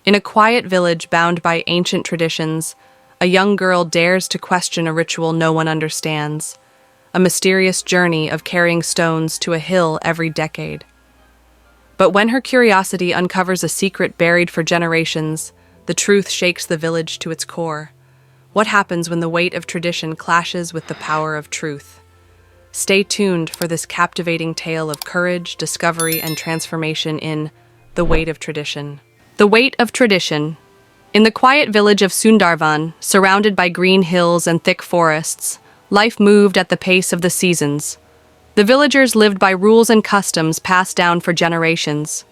In a quiet village bound by ancient traditions, a young girl dares to question a ritual no one understands, a mysterious journey of carrying stones to a hill every decade. But when her curiosity uncovers a secret buried for generations, the truth shakes the village to its core. What happens when the weight of tradition clashes with the power of truth? Stay tuned for this captivating tale of courage, discovery, and transformation in The Weight of Tradition. The Weight of Tradition. In the quiet village of Sundarvan, surrounded by green hills and thick forests, life moved at the pace of the seasons. The villagers lived by rules and customs passed down for generations.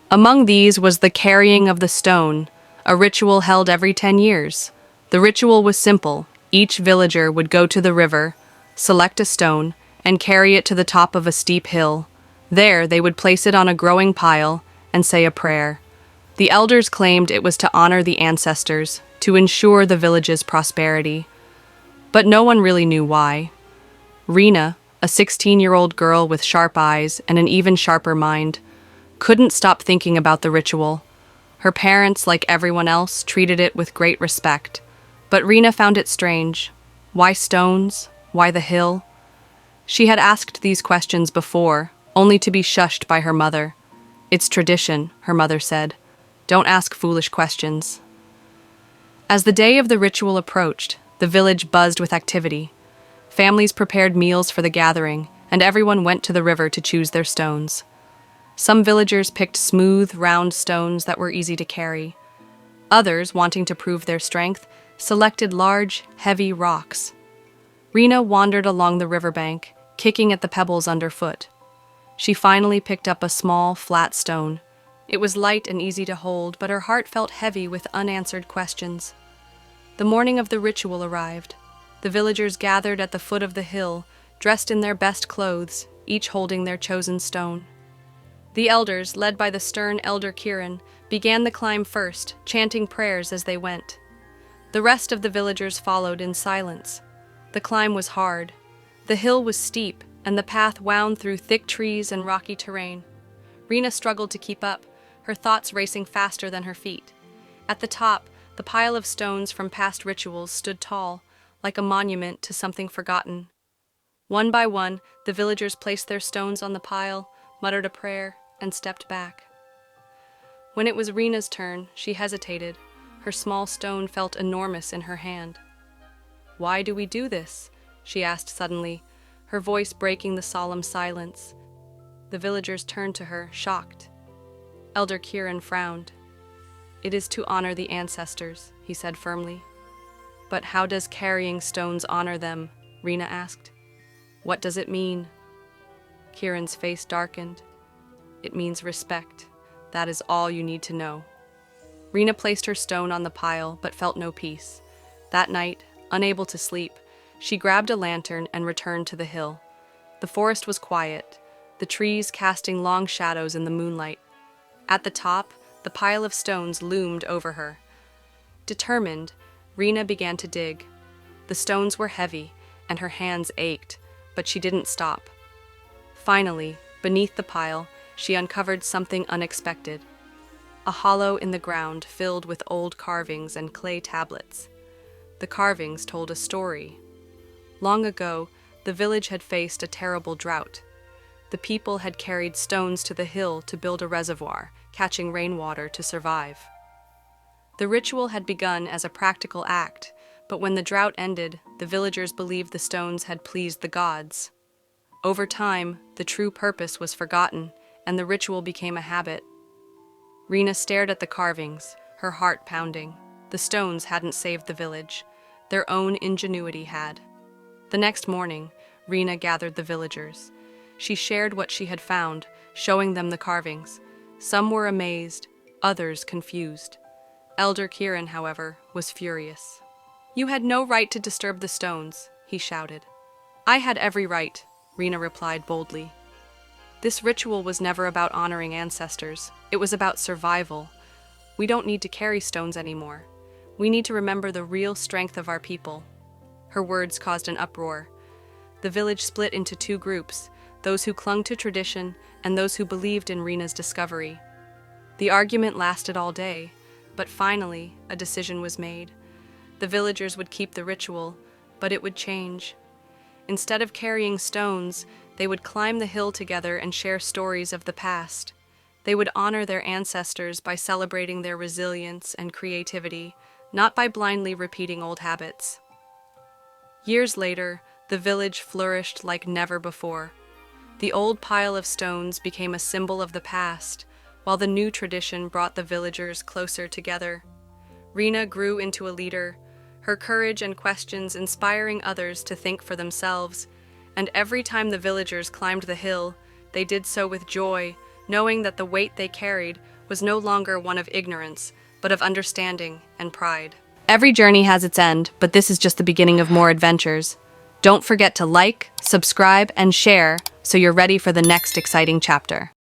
Among these was the carrying of the stone, a ritual held every 10 years. The ritual was simple. Each villager would go to the river, select a stone, and carry it to the top of a steep hill. There, they would place it on a growing pile and say a prayer. The elders claimed it was to honor the ancestors, to ensure the village's prosperity. But no one really knew why. Rena, a 16-year-old girl with sharp eyes and an even sharper mind, couldn't stop thinking about the ritual. Her parents, like everyone else, treated it with great respect. But Rena found it strange. Why stones? Why the hill? She had asked these questions before, only to be shushed by her mother. "It's tradition," her mother said. "Don't ask foolish questions." As the day of the ritual approached, the village buzzed with activity. Families prepared meals for the gathering, and everyone went to the river to choose their stones. Some villagers picked smooth, round stones that were easy to carry. Others, wanting to prove their strength, selected large, heavy rocks. Rena wandered along the riverbank, kicking at the pebbles underfoot. She finally picked up a small, flat stone. It was light and easy to hold, but her heart felt heavy with unanswered questions. The morning of the ritual arrived. The villagers gathered at the foot of the hill, dressed in their best clothes, each holding their chosen stone. The elders, led by the stern Elder Kiran, began the climb first, chanting prayers as they went. The rest of the villagers followed in silence. The climb was hard. The hill was steep, and the path wound through thick trees and rocky terrain. Rena struggled to keep up, her thoughts racing faster than her feet. At the top, the pile of stones from past rituals stood tall, like a monument to something forgotten. One by one, the villagers placed their stones on the pile, muttered a prayer, and stepped back. When it was Rena's turn, she hesitated. Her small stone felt enormous in her hand. "Why do we do this?" she asked suddenly, her voice breaking the solemn silence. The villagers turned to her, shocked. Elder Kiran frowned. "It is to honor the ancestors," he said firmly. "But how does carrying stones honor them?" Rena asked. "What does it mean?" Kiran's face darkened. "It means respect. That is all you need to know." Rena placed her stone on the pile, but felt no peace. That night, unable to sleep, she grabbed a lantern and returned to the hill. The forest was quiet, the trees casting long shadows in the moonlight. At the top, the pile of stones loomed over her. Determined, Rena began to dig. The stones were heavy, and her hands ached, but she didn't stop. Finally, beneath the pile, she uncovered something unexpected. A hollow in the ground filled with old carvings and clay tablets. The carvings told a story. Long ago, the village had faced a terrible drought. The people had carried stones to the hill to build a reservoir, catching rainwater to survive. The ritual had begun as a practical act, but when the drought ended, the villagers believed the stones had pleased the gods. Over time, the true purpose was forgotten, and the ritual became a habit. Rena stared at the carvings, her heart pounding. The stones hadn't saved the village. Their own ingenuity had. The next morning, Rena gathered the villagers. She shared what she had found, showing them the carvings. Some were amazed, others confused. Elder Kiran, however, was furious. "You had no right to disturb the stones," he shouted. "I had every right," Rena replied boldly. This ritual was never about honoring ancestors. It was about survival. We don't need to carry stones anymore. We need to remember the real strength of our people. Her words caused an uproar. The village split into two groups, those who clung to tradition and those who believed in Rena's discovery. The argument lasted all day. But finally, a decision was made. The villagers would keep the ritual, but it would change. Instead of carrying stones, they would climb the hill together and share stories of the past. They would honor their ancestors by celebrating their resilience and creativity, not by blindly repeating old habits. Years later, the village flourished like never before. The old pile of stones became a symbol of the past, while the new tradition brought the villagers closer together. Rena grew into a leader, her courage and questions inspiring others to think for themselves, and every time the villagers climbed the hill, they did so with joy, knowing that the weight they carried was no longer one of ignorance, but of understanding and pride. Every journey has its end, but this is just the beginning of more adventures. Don't forget to like, subscribe, and share so you're ready for the next exciting chapter.